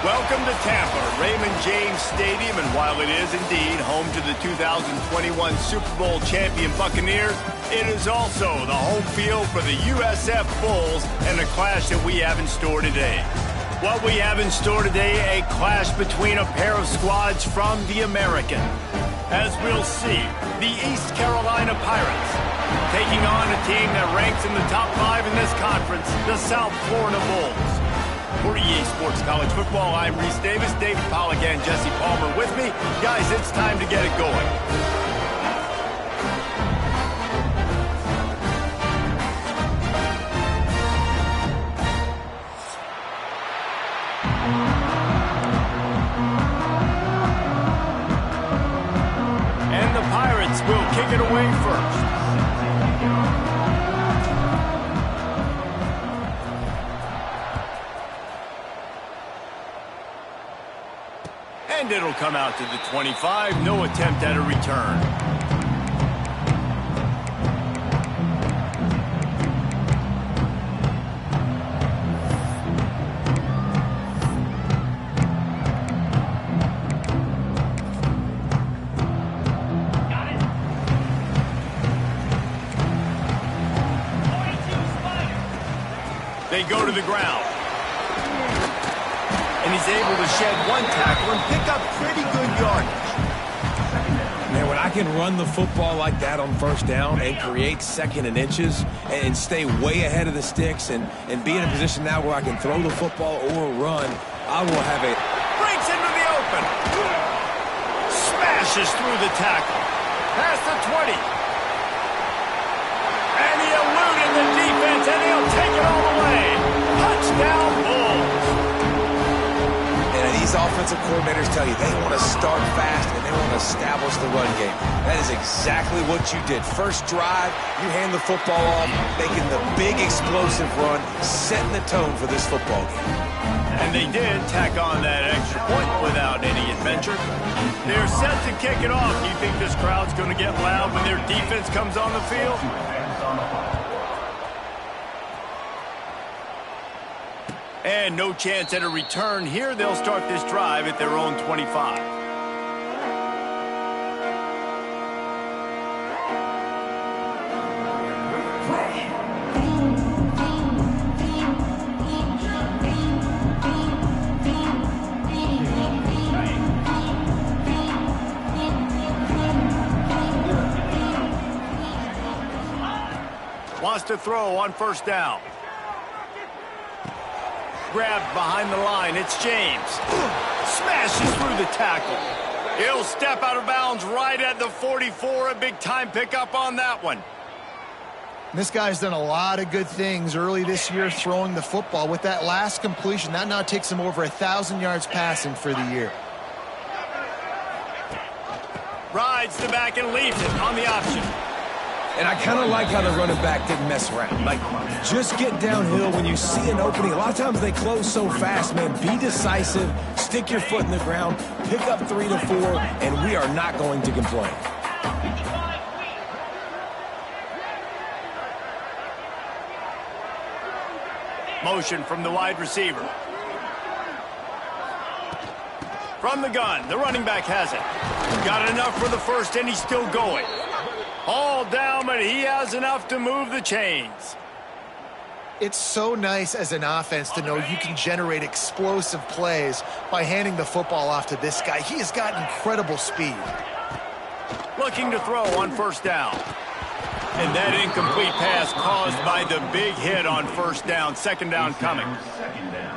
Welcome to Tampa, Raymond James Stadium, and while it is indeed home to the 2021 Super Bowl champion Buccaneers, it is also the home field for the USF Bulls and a clash that we have in store today. What we have in store today, a clash between a pair of squads from the American. As we'll see, the East Carolina Pirates taking on a team that ranks in the top 5 in this conference, the South Florida Bulls. For EA Sports College Football, I'm Reese Davis, David Pollack, and Jesse Palmer with me. Guys, it's time to get it going. And the Pirates will kick it away first. And it'll come out to the 25. No attempt at a return. Got it. They go to the ground. And he's able to shed one tackle and pick up pretty good yardage. Man, when I can run the football like that on first down and create second and inches and stay way ahead of the sticks and be in a position now where I can throw the football or run, I will have it. Breaks into the open. Smashes through the tackle. Past the 20. And he eluded the defense, and he'll take it all the way. Touchdown, Bulls. These offensive coordinators tell you they want to start fast and they want to establish the run game. That is exactly what you did. First drive, you hand the football off, making the big explosive run, setting the tone for this football game. And they did tack on that extra point without any adventure. They're set to kick it off. Do you think this crowd's going to get loud when their defense comes on the field? And no chance at a return here. They'll start this drive at their own 25. Wants to throw on first down. Grabbed behind the line. It's James. Smashes through the tackle. He'll step out of bounds right at the 44. A big-time pickup on that one. This guy's done a lot of good things early this year throwing the football. With that last completion, that now takes him over 1,000 yards passing for the year. Rides the back and leaves it on the option. And I kind of like how the running back didn't mess around. Like, just get downhill when you see an opening. A lot of times they close so fast, man. Be decisive, stick your foot in the ground, pick up 3 to 4, and we are not going to complain. Motion from the wide receiver. From the gun, the running back has it. Got enough for the first, and he's still going. All down, but he has enough to move the chains. It's so nice as an offense to know you can generate explosive plays by handing the football off to this guy. He has got incredible speed. Looking to throw on first down. And that incomplete pass caused by the big hit on first down. Second down coming.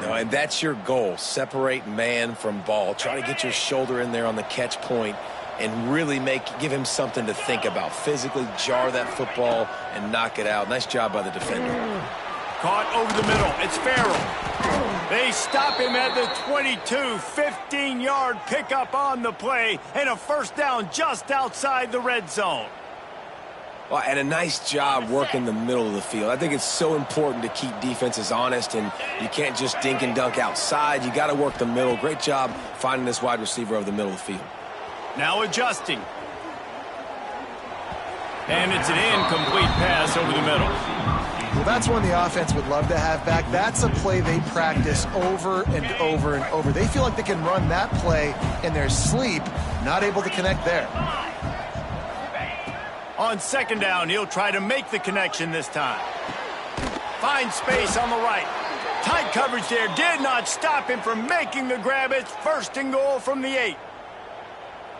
No, and that's your goal. Separate man from ball. Try to get your shoulder in there on the catch point and really give him something to think about. Physically jar that football and knock it out. Nice job by the defender. Caught over the middle. It's Farrell. They stop him at the 22. 15-yard pickup on the play and a first down just outside the red zone. Well, and a nice job working the middle of the field. I think it's so important to keep defenses honest, and you can't just dink and dunk outside. You got to work the middle. Great job finding this wide receiver over the middle of the field. Now adjusting. And it's an incomplete pass over the middle. that's one the offense would love to have back. That's a play they practice over and over and over. They feel like they can run that play in their sleep, not able to connect there. On second down, he'll try to make the connection this time. Finds space on the right. Tight coverage there did not stop him from making the grab. It's first and goal from the 8.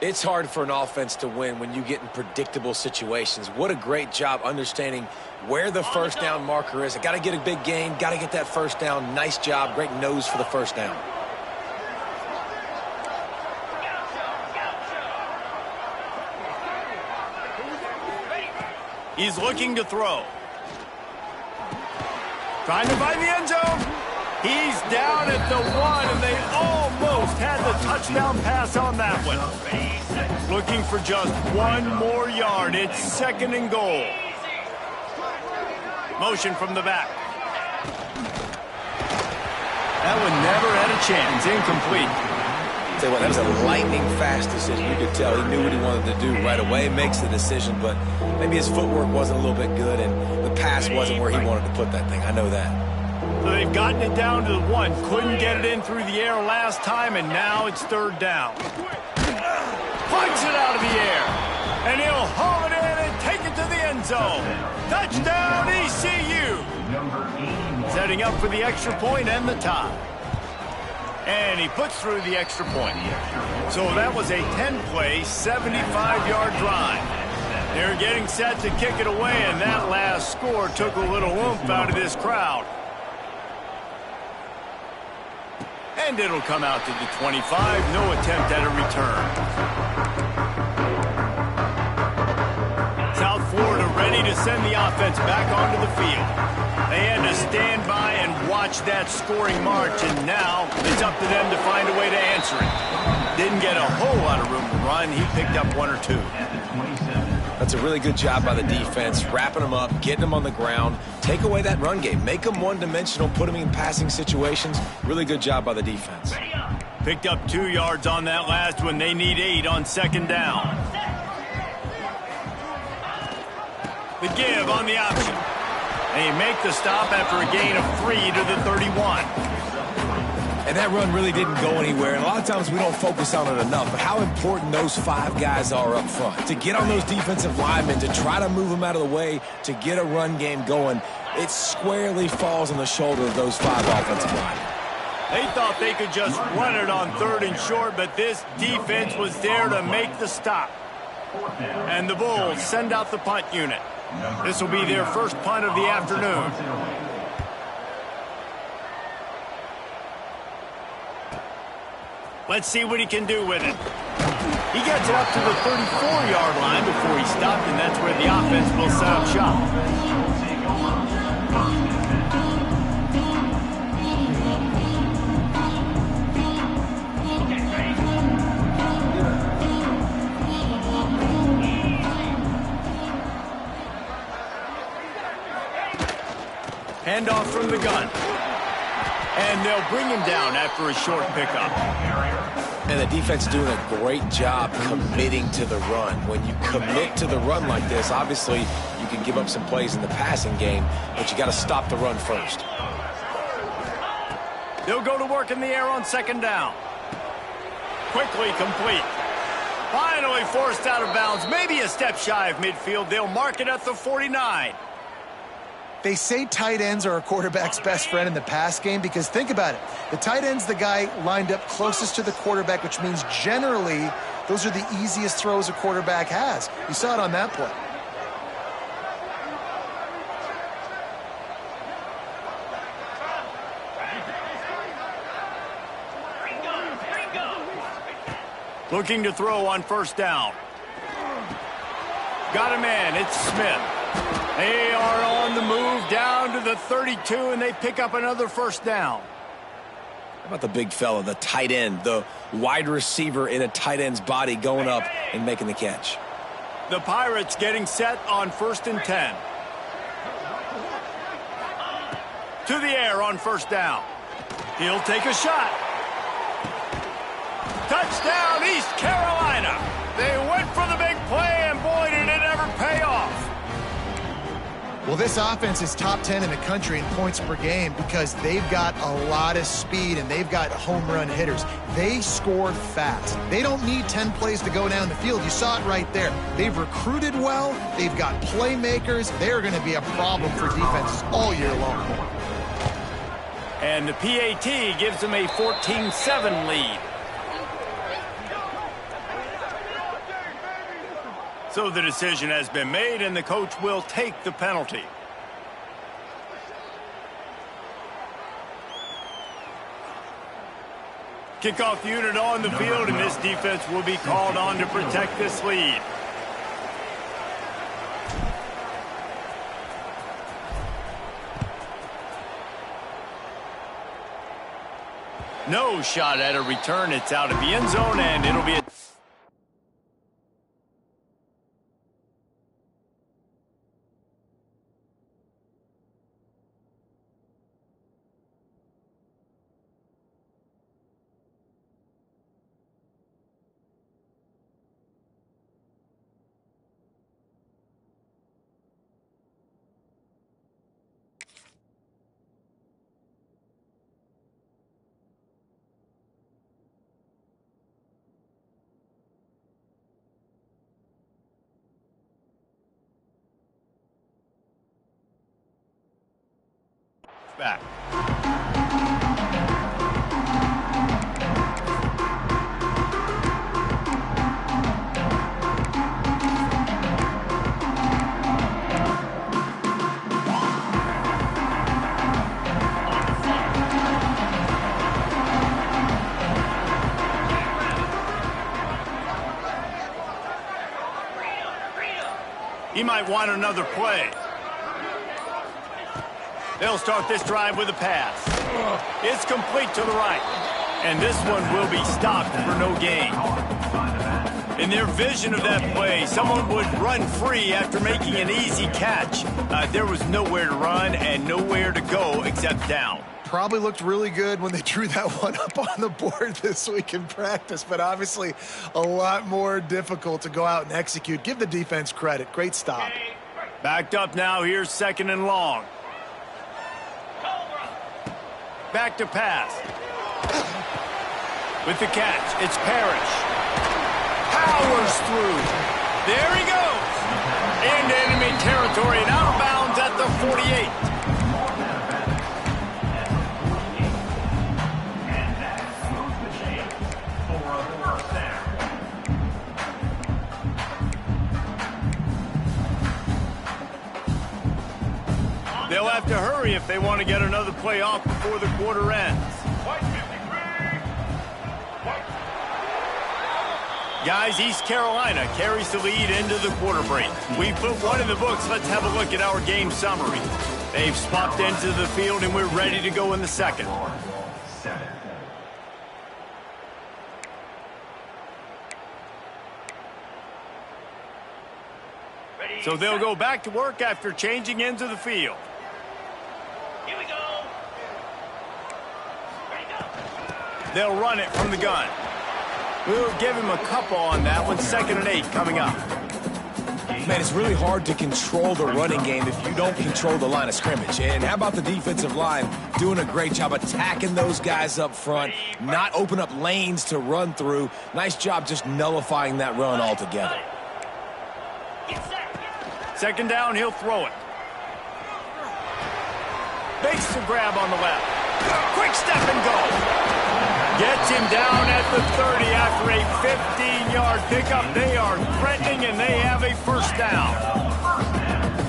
It's hard for an offense to win when you get in predictable situations. What a great job understanding where the first down marker is. I got to get a big gain, got to get that first down. Nice job, great nose for the first down. He's looking to throw. Trying to find the end zone. He's down at the 1, and they almost had the touchdown pass on that one. Looking for just 1 more yard. It's second and goal. Motion from the back. That one never had a chance. Incomplete. Tell you what, that was a lightning-fast decision. You could tell he knew what he wanted to do right away. Makes the decision, but maybe his footwork wasn't a little bit good, and the pass wasn't where he wanted to put that thing. I know that. So they've gotten it down to the 1. Couldn't get it in through the air last time, and now it's third down. Punts it out of the air, and he'll haul it in and take it to the end zone. Touchdown, ECU. Setting up for the extra point and the tie. And he puts through the extra point. So that was a 10-play, 75-yard drive. They're getting set to kick it away, and that last score took a little oomph out of this crowd. And it'll come out to the 25. No attempt at a return. South Florida ready to send the offense back onto the field. They had to stand by and watch that scoring march, and now it's up to them to find a way to answer it. Didn't get a whole lot of room to run. He picked up 1 or 2. That's a really good job by the defense, wrapping them up, getting them on the ground. Take away that run game. Make them one-dimensional, put them in passing situations. Really good job by the defense. Picked up 2 yards on that last one. They need 8 on second down. The give on the option. They make the stop after a gain of 3 to the 31. And that run really didn't go anywhere. And a lot of times we don't focus on it enough. But how important those 5 guys are up front. To get on those defensive linemen, to try to move them out of the way, to get a run game going, it squarely falls on the shoulder of those 5 offensive linemen. They thought they could just run it on 3rd and short, but this defense was there to make the stop. And the Bulls send out the punt unit. This will be their first punt of the afternoon. Let's see what he can do with it. He gets it up to the 34-yard line before he stopped, and that's where the offense will set up shop. Handoff from the gun. And they'll bring him down after a short pickup. And the defense is doing a great job committing to the run. When you commit to the run like this, obviously you can give up some plays in the passing game, but you got to stop the run first. They'll go to work in the air on second down. Quickly complete. Finally forced out of bounds. Maybe a step shy of midfield. They'll mark it at the 49. They say tight ends are a quarterback's best friend in the pass game because think about it. The tight end's the guy lined up closest to the quarterback, which means generally those are the easiest throws a quarterback has. You saw it on that play. Looking to throw on first down. Got him in. It's Smith. They are on the move down to the 32, and they pick up another first down. How about the big fella, the tight end, the wide receiver in a tight end's body going up and making the catch? The Pirates getting set on 1st and 10. To the air on first down. He'll take a shot. Touchdown, East Carolina. They went for the big play, and boy, did it ever pay off. Well, this offense is top 10 in the country in points per game because they've got a lot of speed and they've got home run hitters. They score fast. They don't need 10 plays to go down the field. You saw it right there. They've recruited well. They've got playmakers. They're going to be a problem for defenses all year long. And the PAT gives them a 14-7 lead. So the decision has been made, and the coach will take the penalty. Kickoff unit on the field, and this defense will be called on to protect this lead. No shot at a return. It's out of the end zone, and it'll be a... back. He might want another play. They'll start this drive with a pass. It's complete to the right. And this one will be stopped for no gain. In their vision of that play, someone would run free after making an easy catch. There was nowhere to run and nowhere to go except down. Probably looked really good when they drew that one up on the board this week in practice, but obviously a lot more difficult to go out and execute. Give the defense credit. Great stop. Backed up now. Here's 2nd and long. Back to pass. With the catch, it's Parrish. Powers through. There he goes. Into enemy territory and out of bounds at the 48. They'll have to hurry if they want to get another play off before the quarter ends. Guys, East Carolina carries the lead into the quarter break. We put one in the books. Let's have a look at our game summary. They've swapped into the field, and we're ready to go in the second. So they'll go back to work after changing into the field. Here we go. Ready, go. They'll run it from the gun. We'll give him a couple on that one. 2nd and 8 coming up. Man, it's really hard to control the running game if you don't control the line of scrimmage. And how about the defensive line doing a great job attacking those guys up front, not open up lanes to run through. Nice job just nullifying that run altogether. Get set. 2nd down, he'll throw it. Makes the grab on the left. Quick step and go. Gets him down at the 30 after a 15-yard pickup. They are threatening, and they have a 1st down.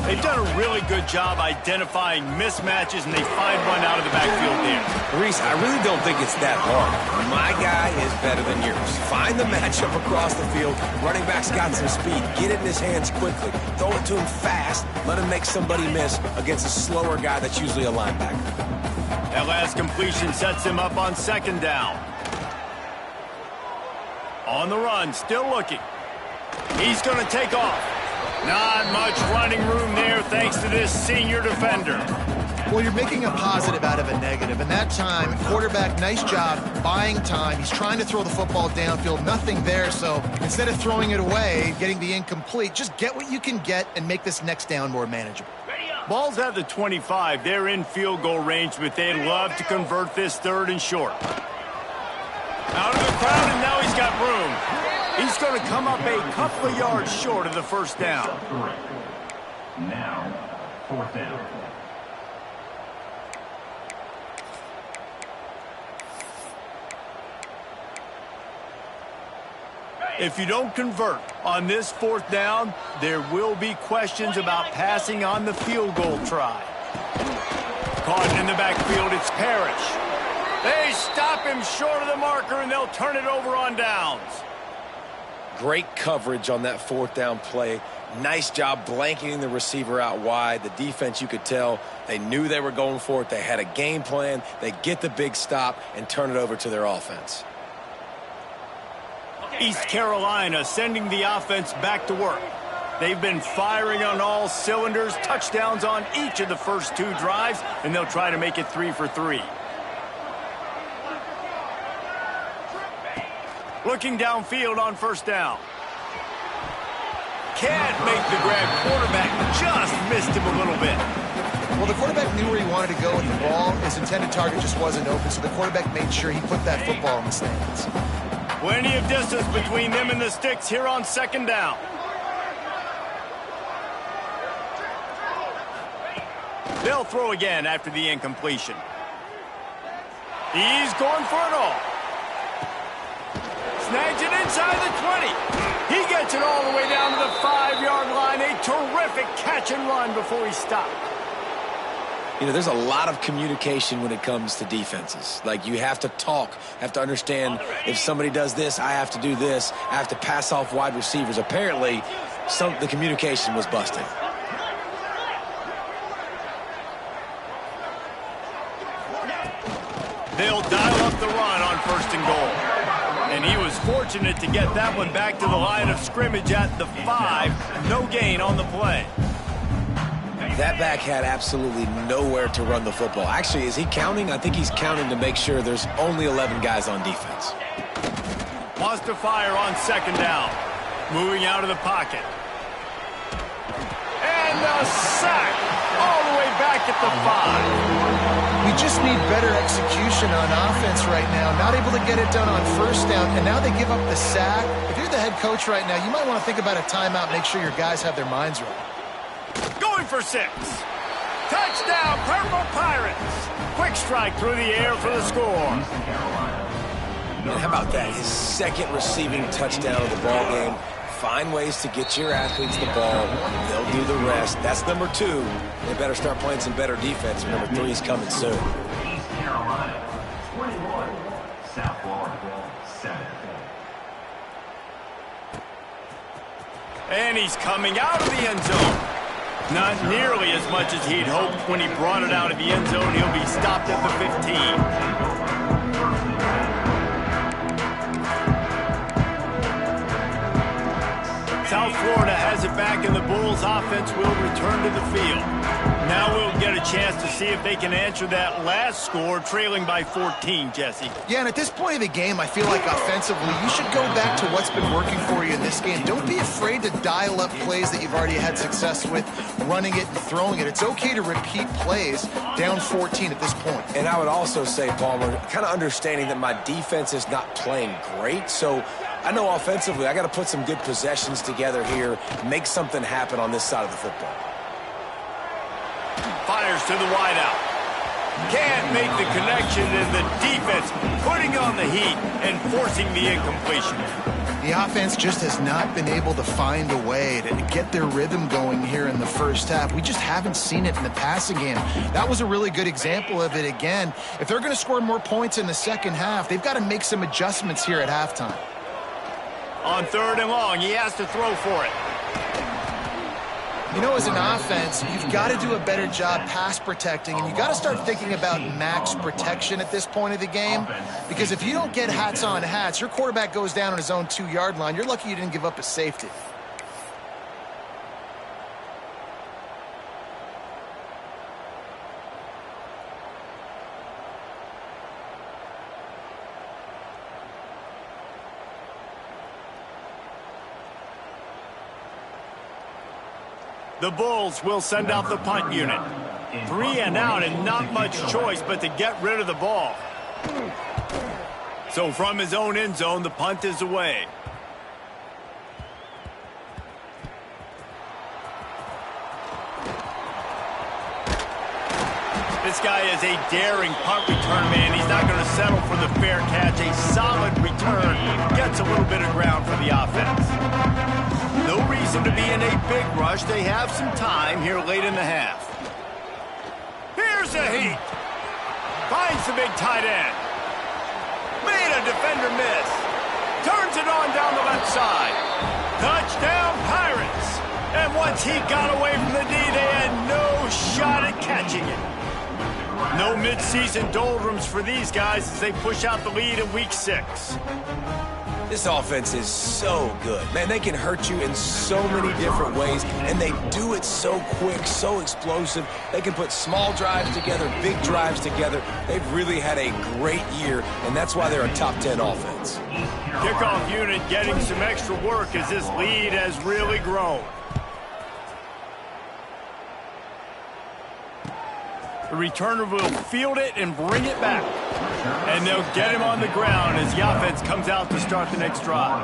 They've done a really good job identifying mismatches, and they find one out of the backfield there. Reese, I really don't think it's that hard. My guy is better than yours. Find the matchup across the field. Running back's got some speed. Get it in his hands quickly. Throw it to him fast. Let him make somebody miss against a slower guy that's usually a linebacker. That last completion sets him up on 2nd down. On the run, still looking. He's going to take off. Not much running room there thanks to this senior defender. Well, you're making a positive out of a negative. And that time, quarterback, nice job buying time. He's trying to throw the football downfield. Nothing there. So instead of throwing it away, getting the incomplete, just get what you can get and make this next down more manageable. Ready up. Ball's at the 25. They're in field goal range, but they'd love to convert this 3rd and short. Out of the crowd, and now he's got room. He's going to come up a couple of yards short of the first down. Now, 4th down. If you don't convert on this 4th down, there will be questions about passing on the field goal try. Caught in the backfield, it's Parrish. They stop him short of the marker, and they'll turn it over on downs. Great coverage on that 4th down play. Nice job blanketing the receiver out wide. The defense, you could tell, they knew they were going for it. They had a game plan. They get the big stop and turn it over to their offense. East Carolina sending the offense back to work. They've been firing on all cylinders, touchdowns on each of the first 2 drives, and they'll try to make it 3 for 3. Looking downfield on 1st down. Can't make the grab. Quarterback just missed him a little bit. Well, the quarterback knew where he wanted to go with the ball. His intended target just wasn't open, so the quarterback made sure he put that football in the stands. Plenty of distance between them and the sticks here on 2nd down. They'll throw again after the incompletion. He's going for it all. Snags it inside the 20. He gets it all the way down to the 5-yard line. A terrific catch and run before he stopped. You know, there's a lot of communication when it comes to defenses. Like, you have to talk, have to understand if somebody does this, I have to do this. I have to pass off wide receivers. Apparently, the communication was busted. They'll dial up the run on 1st and goal. And he was fortunate to get that one back to the line of scrimmage at the 5. No gain on the play. That back had absolutely nowhere to run the football. Actually, is he counting? I think he's counting to make sure there's only 11 guys on defense. Wants to fire on 2nd down. Moving out of the pocket. And a sack all the way back at the 5. We just need better execution on offense right now. Not able to get it done on 1st down, and now they give up the sack. If you're the head coach right now, you might want to think about a timeout, make sure your guys have their minds right. Going for 6. Touchdown, Purple Pirates. Quick strike through the air for the score. And how about that? His 2nd receiving touchdown of the ball game. Find ways to get your athletes the ball. They'll do the rest. That's number 2. They better start playing some better defense. Number 3 is coming soon. East Carolina, 21. South Florida, 7. And he's coming out of the end zone. Not nearly as much as he'd hoped when he brought it out of the end zone. He'll be stopped at the 15. South Florida has it back, and the Bulls offense will return to the field. Now we'll get a chance to see if they can answer that last score, trailing by 14, Jesse. Yeah, and at this point of the game, I feel like offensively, you should go back to what's been working for you in this game. Don't be afraid to dial up plays that you've already had success with, running it and throwing it. It's okay to repeat plays down 14 at this point. And I would also say, Palmer, kind of understanding that my defense is not playing great, so I know offensively I got to put some good possessions together here, make something happen on this side of the football. Fires to the wideout. Can't make the connection, and the defense putting on the heat and forcing the incompletion. The offense just has not been able to find a way to get their rhythm going here in the first half. We just haven't seen it in the passing game. That was a really good example of it again. If they're going to score more points in the second half, they've got to make some adjustments here at halftime. On 3rd and long, he has to throw for it. You know, as an offense, you've got to do a better job pass protecting, and you got to start thinking about max protection at this point of the game, because if you don't get hats on hats, your quarterback goes down on his own 2-yard line. You're lucky you didn't give up a safety. The Bulls will send out the punt unit. 3 and out and not much choice but to get rid of the ball. So from his own end zone, the punt is away. This guy is a daring punt return man. He's not going to settle for the fair catch. A solid return gets a little bit of ground for the offense. No reason to be in a big rush. They have some time here late in the half. Here's a heat. Finds the big tight end. Made a defender miss. Turns it on down the left side. Touchdown, Pirates. And once he got away from the D, they had no shot at catching it. No mid-season doldrums for these guys as they push out the lead in Week 6. This offense is so good. Man, they can hurt you in so many different ways, and they do it so quick, so explosive. They can put small drives together, big drives together. They've really had a great year, and that's why they're a top 10 offense. Kickoff unit getting some extra work as this lead has really grown. The returner will field it and bring it back. And they'll get him on the ground as the offense comes out to start the next drive.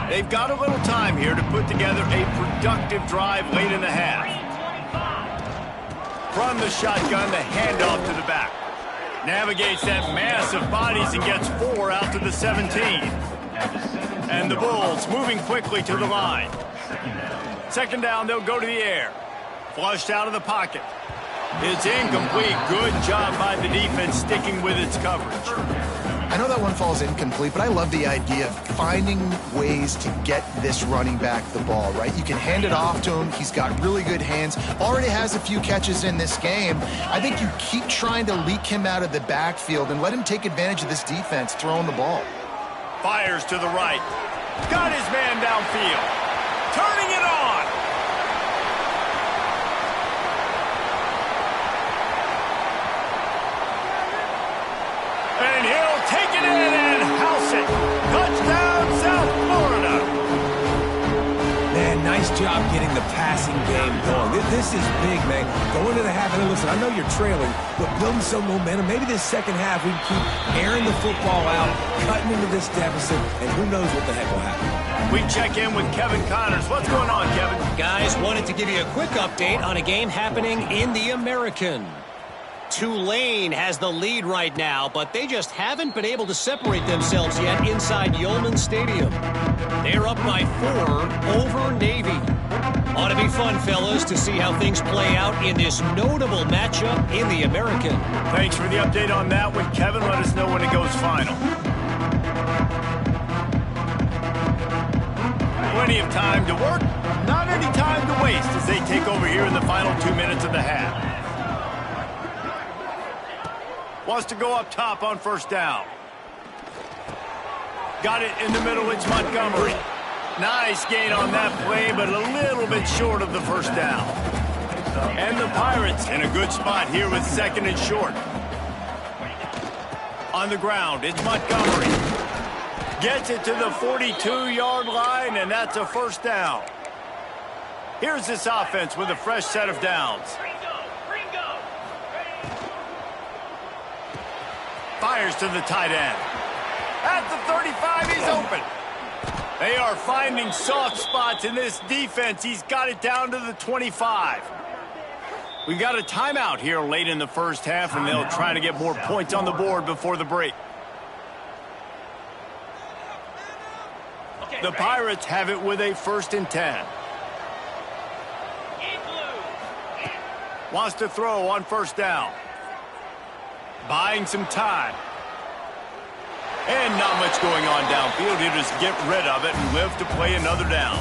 They've got a little time here to put together a productive drive late in the half. From the shotgun, the handoff to the back. Navigates that mass of bodies and gets 4 out to the 17. And the Bulls moving quickly to the line. Second down, they'll go to the air. Flushed out of the pocket. It's incomplete. Good job by the defense sticking with its coverage. I know that one falls incomplete, but I love the idea of finding ways to get this running back the ball, right? You can hand it off to him. He's got really good hands. Already has a few catches in this game. I think you keep trying to leak him out of the backfield and let him take advantage of this defense throwing the ball. Fires to the right. Got his man downfield. Turning it on. And he'll take it in and house it. Touchdown, South Florida. Man, nice job getting the passing game going. This is big, man. Going to the half, and listen, I know you're trailing, but building some momentum. Maybe this second half we can keep airing the football out, cutting into this deficit, and who knows what the heck will happen. We check in with Kevin Connors. What's going on, Kevin? Guys, wanted to give you a quick update on a game happening in the American. Tulane has the lead right now, but they just haven't been able to separate themselves yet inside Yulman Stadium. They're up by 4 over Navy. Ought to be fun, fellas, to see how things play out in this notable matchup in the American. Thanks for the update on that one, Kevin. Let us know when it goes final. Plenty of time to work, not any time to waste as they take over here in the final 2 minutes of the half. Wants to go up top on first down. Got it in the middle, it's Montgomery. Nice gain on that play, but a little bit short of the first down. And the Pirates in a good spot here with second and short. On the ground, it's Montgomery. Gets it to the 42-yard line, and that's a first down. Here's this offense with a fresh set of downs. Fires to the tight end. At the 35, he's open. They are finding soft spots in this defense. He's got it down to the 25. We've got a timeout here late in the first half, and they'll try to get more points on the board before the break. The Pirates have it with a 1st and 10. Wants to throw on first down. Buying some time. And not much going on downfield. He'll just get rid of it and live to play another down.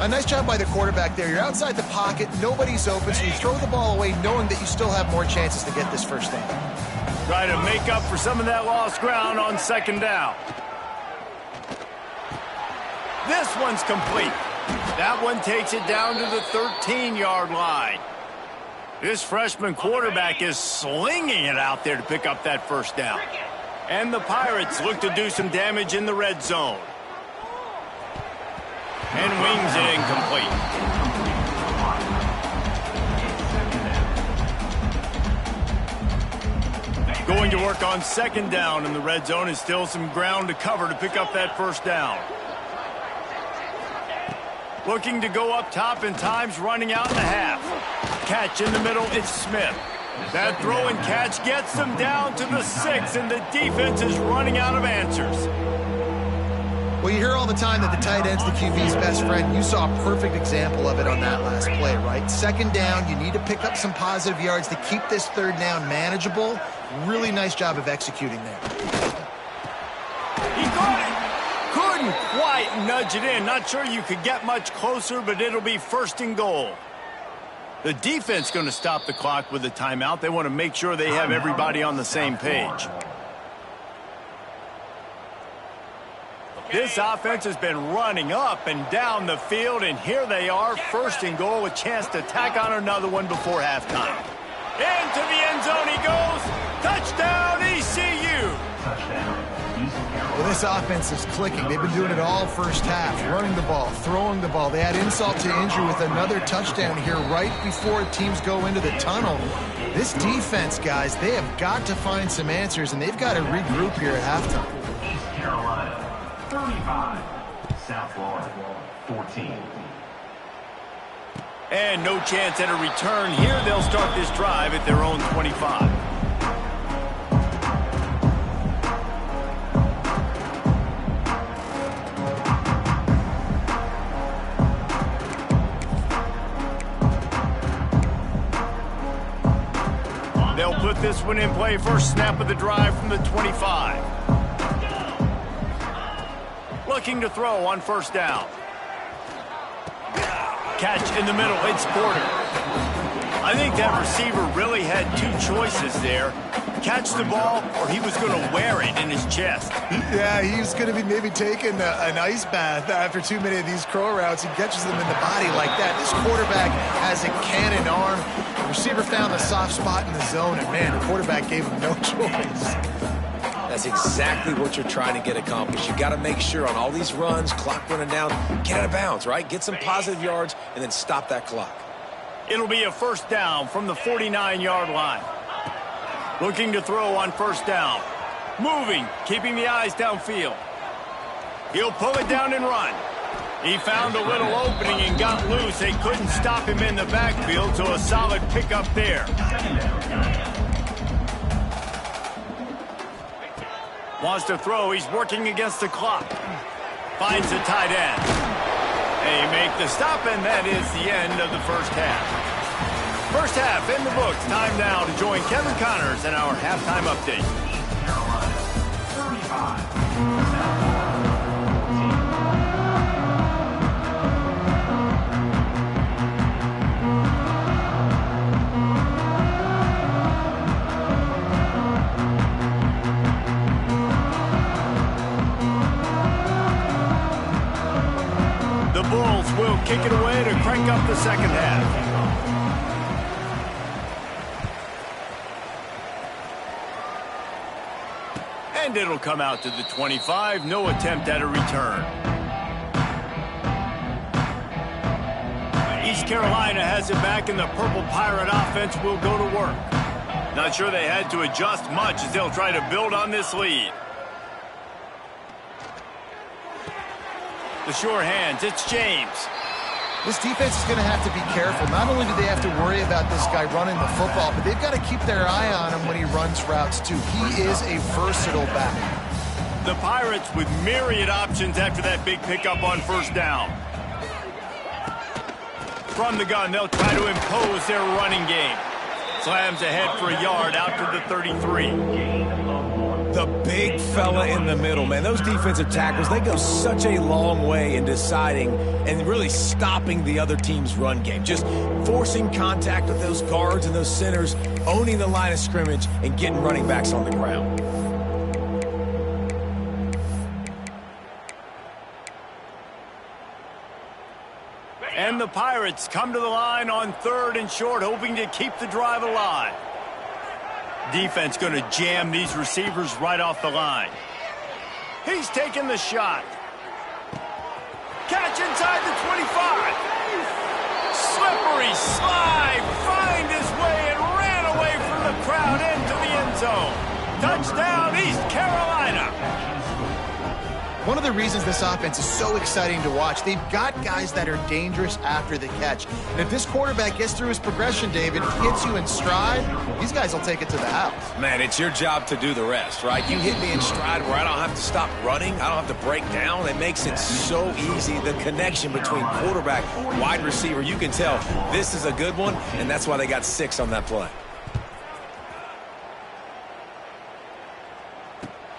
A nice job by the quarterback there. You're outside the pocket. Nobody's open, so you throw the ball away knowing that you still have more chances to get this first down. Try to make up for some of that lost ground on second down. This one's complete. That one takes it down to the 13-yard line. This freshman quarterback is slinging it out there to pick up that first down. And the Pirates look to do some damage in the red zone. And wings it incomplete. Going to work on second down in the red zone, is still some ground to cover to pick up that first down. Looking to go up top, and time's running out in the half. Catch in the middle, it's Smith. That throw and catch gets them down to the 6, and the defense is running out of answers. Well, you hear all the time that the tight end's the QB's best friend. You saw a perfect example of it on that last play, right? Second down, you need to pick up some positive yards to keep this third down manageable. Really nice job of executing there. He got it! Couldn't quite nudge it in. Not sure you could get much closer, but it'll be first and goal. The defense going to stop the clock with a timeout. They want to make sure they have everybody on the same page. This offense has been running up and down the field, and here they are, first and goal, a chance to tack on another one before halftime. Into the end zone he goes. Touchdown, ECU. Well, this offense is clicking. They've been doing it all first half, running the ball, throwing the ball. They add insult to injury with another touchdown here right before teams go into the tunnel. This defense, guys, they have got to find some answers, and they've got to regroup here at halftime. East Carolina, 35. South Florida, 14. And no chance at a return here. They'll start this drive at their own 25. They'll put this one in play. First snap of the drive from the 25. Looking to throw on first down. Catch in the middle, it's Porter. I think that receiver really had two choices there. Catch the ball, or he was going to wear it in his chest. Yeah, he was going to be maybe taking an ice bath after too many of these crow routes. He catches them in the body like that. This quarterback has a cannon arm. The receiver found the soft spot in the zone, and man, the quarterback gave him no choice. That's exactly what you're trying to get accomplished. You got to make sure on all these runs, clock running down, get out of bounds, right? Get some positive yards and then stop that clock. It'll be a first down from the 49-yard line. Looking to throw on first down. Moving, keeping the eyes downfield. He'll pull it down and run. He found a little opening and got loose. They couldn't stop him in the backfield, so a solid pickup there. Wants to throw. He's working against the clock. Finds the tight end. They make the stop, and that is the end of the first half. First half in the books. Time now to join Kevin Connors in our halftime update. Carolina, 35. The Bulls will kick it away to crank up the second half. And it'll come out to the 25. No attempt at a return. East Carolina has it back, and the Purple Pirate offense will go to work. Not sure they had to adjust much as they'll try to build on this lead. The sure hands, it's James. This defense is going to have to be careful. Not only do they have to worry about this guy running the football, but they've got to keep their eye on him when he runs routes, too. He is a versatile back. The Pirates with myriad options after that big pickup on first down. From the gun, they'll try to impose their running game. Slams ahead for a yard out to the 33. The big fella in the middle, man. Those defensive tackles, they go such a long way in deciding and really stopping the other team's run game. Just forcing contact with those guards and those centers, owning the line of scrimmage, and getting running backs on the ground. And the Pirates come to the line on third and short, hoping to keep the drive alive. Defense going to jam these receivers right off the line. He's taking the shot. Catch inside the 25. Slippery slide. Find his way and ran away from the crowd into the end zone. Touchdown, East Carolina. One of the reasons this offense is so exciting to watch, they've got guys that are dangerous after the catch. And if this quarterback gets through his progression, David, hits you in stride, these guys will take it to the house. Man, it's your job to do the rest, right? You hit me in stride where I don't have to stop running. I don't have to break down. It makes it so easy. The connection between quarterback, wide receiver, you can tell this is a good one, and that's why they got 6 on that play.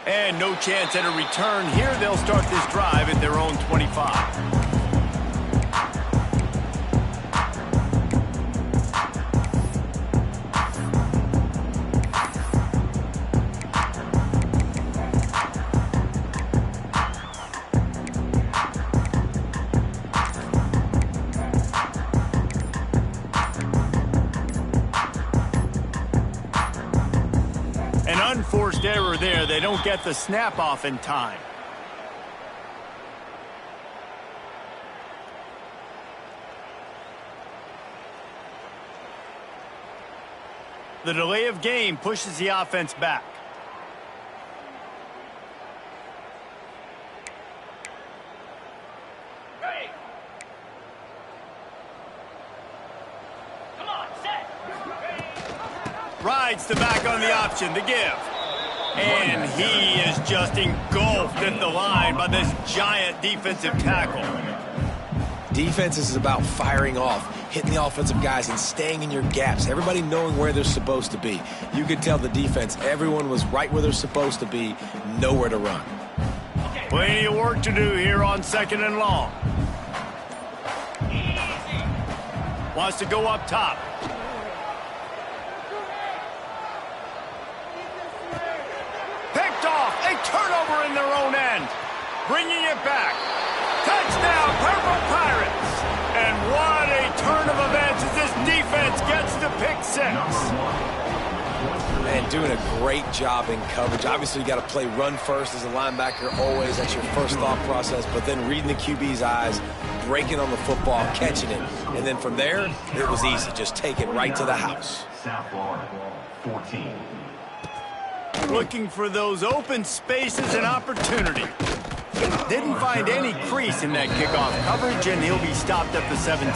And no chance at a return here. They'll start this drive at their own 25. Unforced error there. They don't get the snap off in time. The delay of game pushes the offense back. Ready. Come on, set. Rides the back on the option, the give. And he is just engulfed at the line by this giant defensive tackle. Defense is about firing off, hitting the offensive guys and staying in your gaps. Everybody knowing where they're supposed to be. You could tell the defense, everyone was right where they're supposed to be, nowhere to run. Plenty of work to do here on 2nd and long. Wants to go up top. Picked off, a turnover in their own end. Bringing it back. Touchdown, Purple Pirates. And what a turn of events as this defense gets to pick 6. Man, doing a great job in coverage. Obviously, you got to play run first as a linebacker always. That's your first thought process. But then reading the QB's eyes, breaking on the football, catching it. And then from there, it was easy. Just take it right to the house. South Florida, 14. Looking for those open spaces and opportunity. Didn't find any crease in that kickoff coverage, and he'll be stopped at the 17.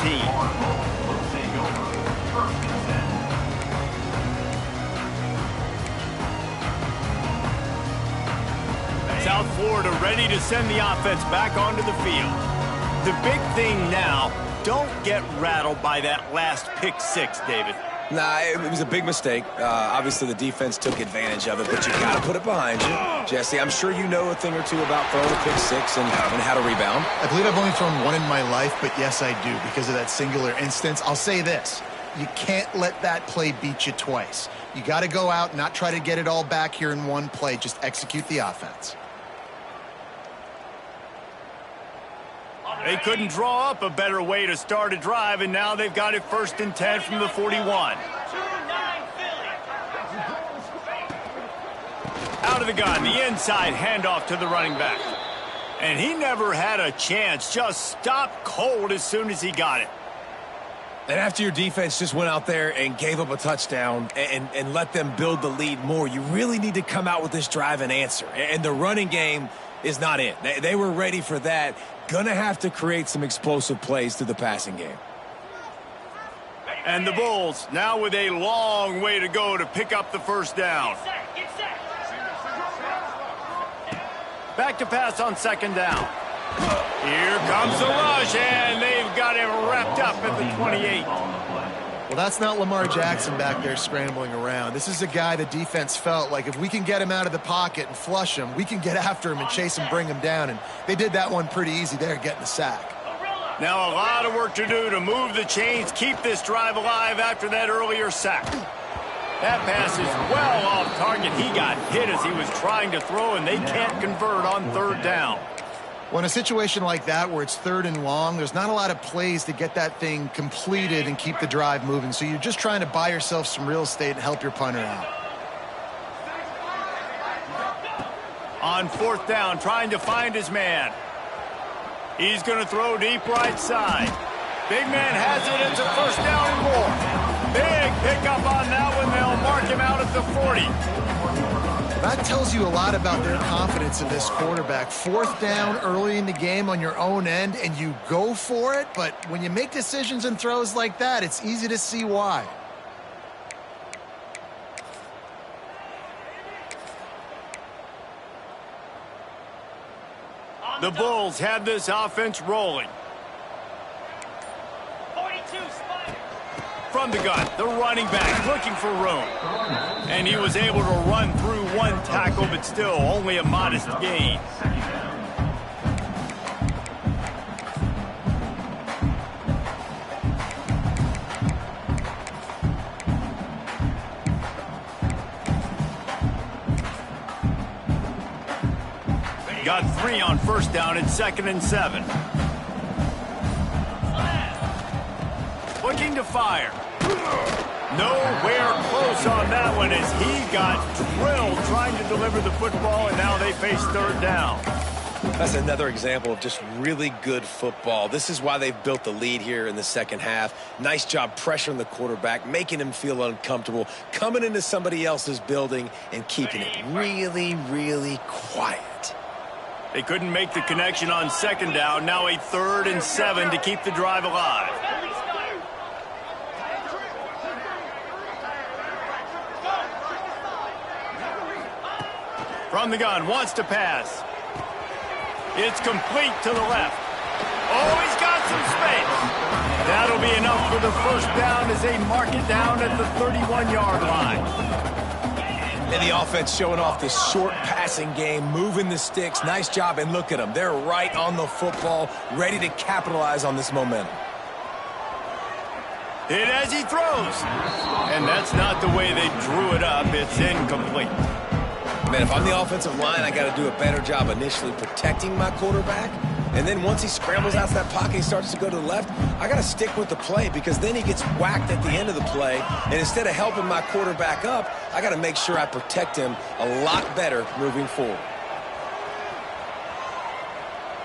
South Florida ready to send the offense back onto the field. The big thing now, don't get rattled by that last pick 6, David. Nah, it was a big mistake. Obviously, the defense took advantage of it, but you got to put it behind you. Jesse, I'm sure you know a thing or two about throwing a pick 6 and how to rebound. I believe I've only thrown one in my life, but yes, I do because of that singular instance. I'll say this. You can't let that play beat you twice. You got to go out, not try to get it all back here in one play. Just execute the offense. They couldn't draw up a better way to start a drive, and now they've got it 1st and 10 from the 41. Out of the gun, the inside handoff to the running back. And he never had a chance, just stopped cold as soon as he got it. And after your defense just went out there and gave up a touchdown and let them build the lead more, you really need to come out with this drive and answer. And the running game is not it. They were ready for that. Gonna have to create some explosive plays through the passing game. And the Bulls now with a long way to go to pick up the 1st down. Get set. Back to pass on 2nd down. Here comes the rush, and they've got him wrapped up at the 28. Well, that's not Lamar Jackson back there scrambling around. This is a guy the defense felt like if we can get him out of the pocket and flush him, we can get after him and chase him, bring him down. And they did that one pretty easy there, getting the sack. Now a lot of work to do to move the chains, keep this drive alive after that earlier sack. That pass is well off target. He got hit as he was trying to throw, and they can't convert on 3rd down. Well, in a situation like that where it's 3rd and long, there's not a lot of plays to get that thing completed and keep the drive moving. So you're just trying to buy yourself some real estate and help your punter out. On fourth down, trying to find his man. He's going to throw deep right side. Big man has it. It's a first down and more. Big pickup on that one. They'll mark him out at the 40. That tells you a lot about their confidence in this quarterback. Fourth down early in the game on your own end, and you go for it. But when you make decisions and throws like that, it's easy to see why. The Bulls have this offense rolling. 42, Spider. From the gun, the running back looking for room. And he was able to run through one tackle, but still only a modest gain. Got 3 on first down and 2nd and 7. Looking to fire. Nowhere close on that one as he got drilled trying to deliver the football, and now they face third down. That's another example of just really good football. This is why they've built the lead here in the second half. Nice job pressuring the quarterback, making him feel uncomfortable, coming into somebody else's building and keeping it really, really quiet. They couldn't make the connection on second down. Now a 3rd and 7 to keep the drive alive. From the gun, wants to pass. It's complete to the left. Oh, he's got some space. That'll be enough for the first down as they mark it down at the 31-yard line. And the offense showing off the short passing game, moving the sticks. Nice job, and look at them. They're right on the football, ready to capitalize on this momentum. Hit as he throws. And that's not the way they drew it up. It's incomplete. Man, if I'm the offensive line, I got to do a better job initially protecting my quarterback. And then once he scrambles out of that pocket, he starts to go to the left, I got to stick with the play because then he gets whacked at the end of the play. And instead of helping my quarterback up, I got to make sure I protect him a lot better moving forward.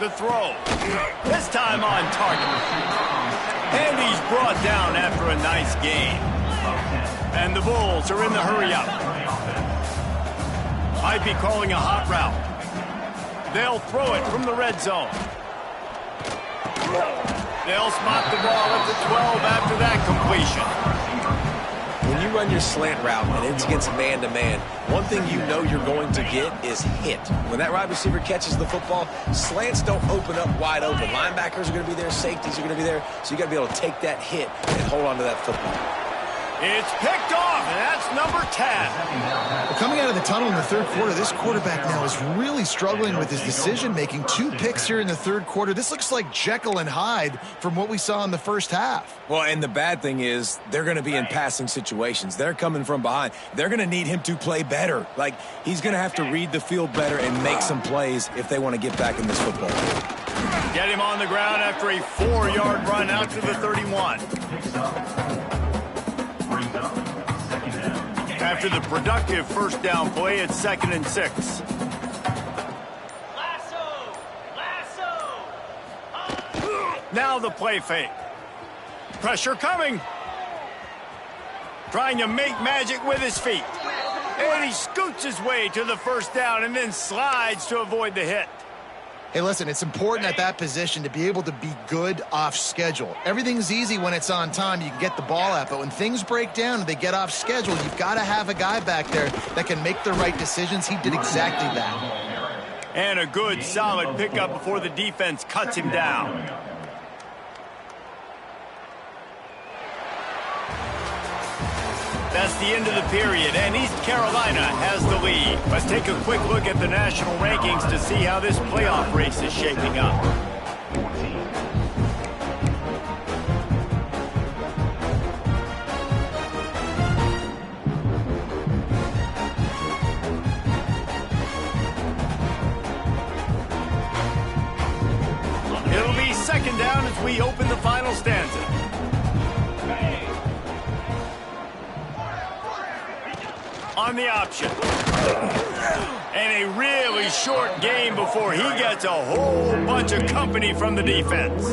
The throw. This time on target. And he's brought down after a nice gain. And the Bulls are in the hurry up. Might be calling a hot route. They'll throw it from the red zone. They'll spot the ball at the 12 after that completion. When you run your slant route and it's against man-to-man, one thing you know you're going to get is hit. When that wide receiver catches the football, slants don't open up wide open. Linebackers are going to be there, safeties are going to be there, so you got to be able to take that hit and hold on to that football. It's picked off, and that's number 10. Well, coming out of the tunnel in the third quarter, this quarterback now is really struggling with his decision-making. 2 picks here in the third quarter. This looks like Jekyll and Hyde from what we saw in the first half. Well, and the bad thing is they're going to be in passing situations. They're coming from behind. They're going to need him to play better. Like, he's going to have to read the field better and make some plays if they want to get back in this football. Get him on the ground after a 4-yard run out to the 31. After the productive first down play, it's 2nd and 6. Now the play fake. Pressure coming. Trying to make magic with his feet. And he scoots his way to the first down and then slides to avoid the hit. Hey, listen, it's important at that position to be able to be good off schedule. Everything's easy when it's on time. You can get the ball out. But when things break down and they get off schedule, you've got to have a guy back there that can make the right decisions. He did exactly that. And a good, solid pickup before the defense cuts him down. That's the end of the period, and East Carolina has the lead. Let's take a quick look at the national rankings to see how this playoff race is shaping up. It'll be 2nd down as we open the final stanza. On the option. And a really short game before he gets a whole bunch of company from the defense.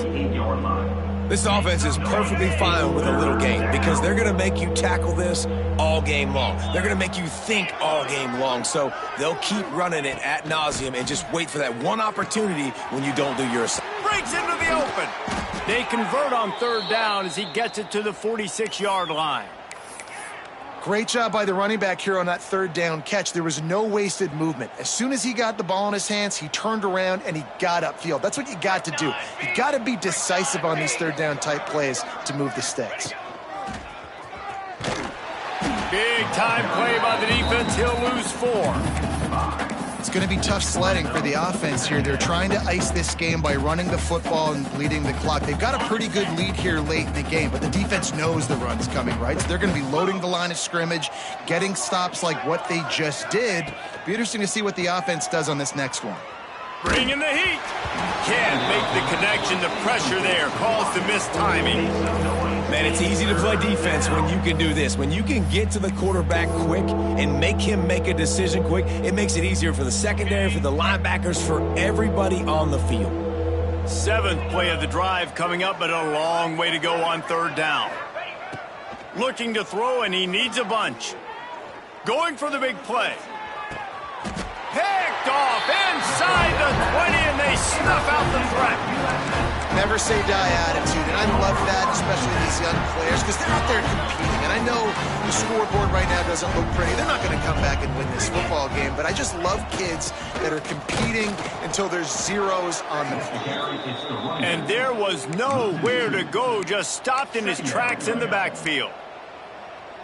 This offense is perfectly fine with a little game because they're going to make you tackle this all game long. They're going to make you think all game long. So they'll keep running it ad nauseum and just wait for that one opportunity when you don't do your assignment. Breaks into the open. They convert on third down as he gets it to the 46-yard line. Great job by the running back here on that third down catch. There was no wasted movement. As soon as he got the ball in his hands, he turned around and he got upfield. That's what you got to do. You got to be decisive on these third down type plays to move the sticks. Big time play by the defense. He'll lose 4. It's going to be tough sledding for the offense here. They're trying to ice this game by running the football and bleeding the clock. They've got a pretty good lead here late in the game, but the defense knows the run's coming, right? So they're going to be loading the line of scrimmage, getting stops like what they just did. Be interesting to see what the offense does on this next one. Bringing the heat. Can't make the connection. The pressure there calls the missed timing. Man, it's easy to play defense when you can do this. When you can get to the quarterback quick and make him make a decision quick, it makes it easier for the secondary, for the linebackers, for everybody on the field. 7th play of the drive coming up, but a long way to go on third down. Looking to throw, and he needs a bunch. Going for the big play. Picked off inside the 20, and they snuff out the threat. Never say die attitude, and I love that, especially these young players, because they're out there competing. And I know the scoreboard right now doesn't look pretty. They're not going to come back and win this football game, but I just love kids that are competing until there's zeros on the field. And there was nowhere to go, just stopped in his tracks in the backfield.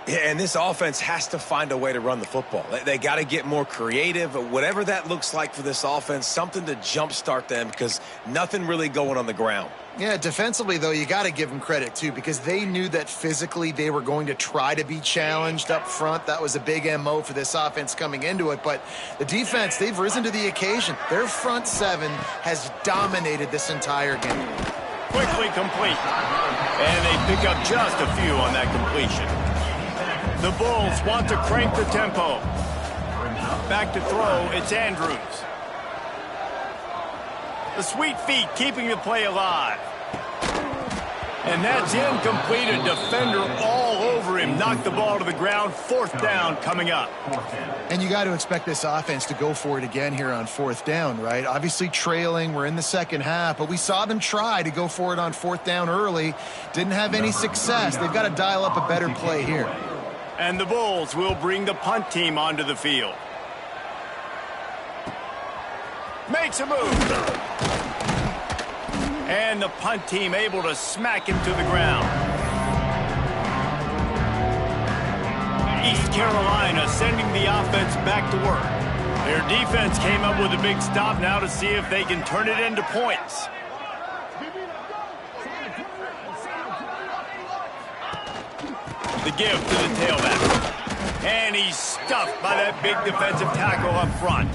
Yeah, and this offense has to find a way to run the football. They got to get more creative, whatever that looks like for this offense, something to jumpstart them because nothing really going on the ground. Yeah, defensively, though, you got to give them credit, too, because they knew that physically they were going to try to be challenged up front. That was a big MO for this offense coming into it. But the defense, they've risen to the occasion. Their front 7 has dominated this entire game. Quickly complete. And they pick up just a few on that completion. The Bulls want to crank the tempo. Back to throw, it's Andrews. The sweet feet keeping the play alive. And that's incomplete. A defender all over him. Knocked the ball to the ground. 4th down coming up. And you got to expect this offense to go for it again here on 4th down, right? Obviously trailing. We're in the second half, but we saw them try to go for it on 4th down early. Didn't have any success. They've got to dial up a better play here. And the Bulls will bring the punt team onto the field. Makes a move. And the punt team able to smack him to the ground. East Carolina sending the offense back to work. Their defense came up with a big stop now to see if they can turn it into points. The give to the tailback. And he's stuffed by that big defensive tackle up front.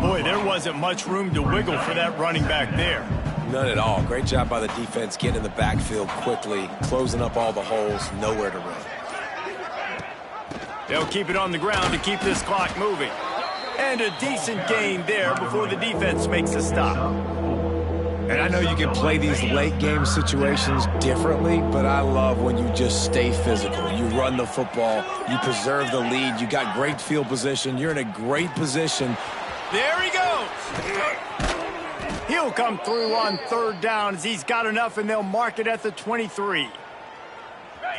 Boy, there wasn't much room to wiggle for that running back there. None at all. Great job by the defense getting in the backfield quickly, closing up all the holes, nowhere to run. They'll keep it on the ground to keep this clock moving. And a decent gain there before the defense makes a stop. And I know you can play these late game situations differently, but I love when you just stay physical. You run the football, you preserve the lead, you got great field position, you're in a great position. There he goes. He'll come through on 3rd down as he's got enough, and they'll mark it at the 23.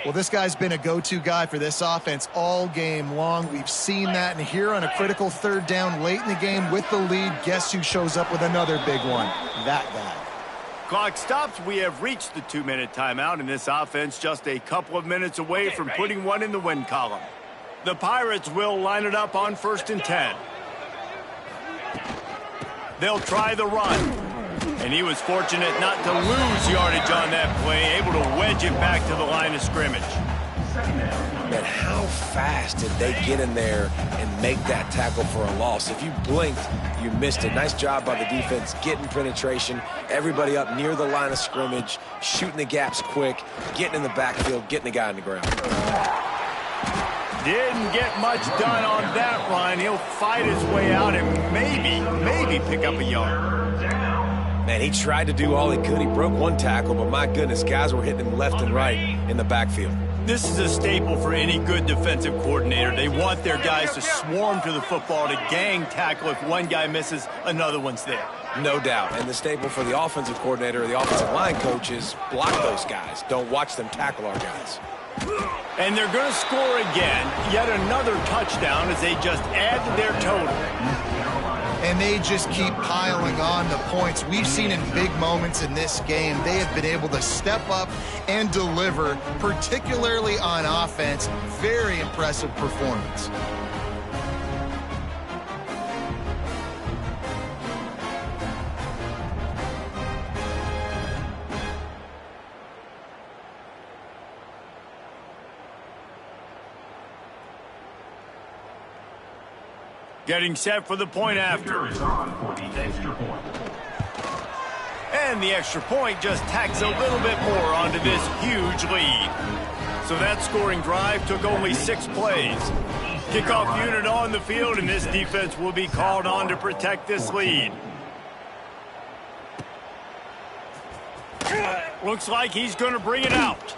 Well, this guy's been a go-to guy for this offense all game long. We've seen that, and here on a critical 3rd down late in the game with the lead, guess who shows up with another big one? That guy. Clock stops. We have reached the 2-minute timeout, and this offense just a couple of minutes away from putting one in the win column. The Pirates will line it up on 1st and 10. They'll try the run. And he was fortunate not to lose yardage on that play, able to wedge it back to the line of scrimmage. Man, how fast did they get in there and make that tackle for a loss? If you blinked, you missed it. Nice job by the defense getting penetration, everybody up near the line of scrimmage, shooting the gaps quick, getting in the backfield, getting the guy on the ground. Didn't get much done on that run. He'll fight his way out and maybe pick up a yard. Man, he tried to do all he could. He broke one tackle, but my goodness, guys were hitting him left and right in the backfield. This is a staple for any good defensive coordinator. They want their guys to swarm to the football, to gang tackle. If one guy misses, another one's there. No doubt. And the staple for the offensive coordinator or the offensive line coach is block those guys. Don't watch them tackle our guys. And they're going to score again. Yet another touchdown as they just add to their total. And they just keep piling on the points. We've seen in big moments in this game, they have been able to step up and deliver, particularly on offense. Very impressive performance. Getting set for the point after. Is on for the extra point. And the extra point just tacks a little bit more onto this huge lead. So that scoring drive took only 6 plays. Kickoff unit on the field, and this defense will be called on to protect this lead. Looks like he's going to bring it out.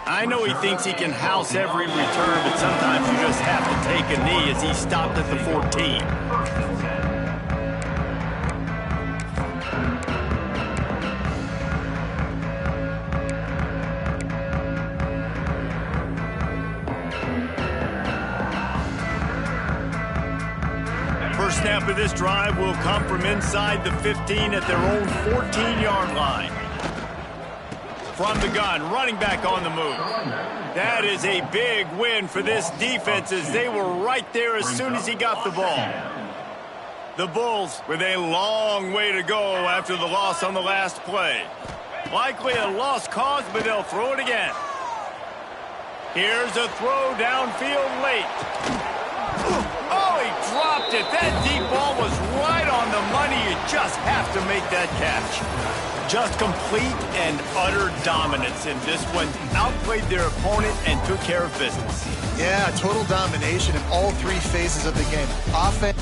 I know he thinks he can house every return, but sometimes you just have to take a knee as he stopped at the 14. First snap of this drive will come from inside the 15 at their own 14-yard line. From the gun, running back on the move. That is a big win for this defense as they were right there as soon as he got the ball. The Bulls with a long way to go after the loss on the last play. Likely a lost cause, but they'll throw it again. Here's a throw downfield late. Oh, he dropped it. That deep ball was right on the money. You just have to make that catch. Just complete and utter dominance in this one. Outplayed their opponent and took care of business. Yeah, total domination in all 3 phases of the game. Offense.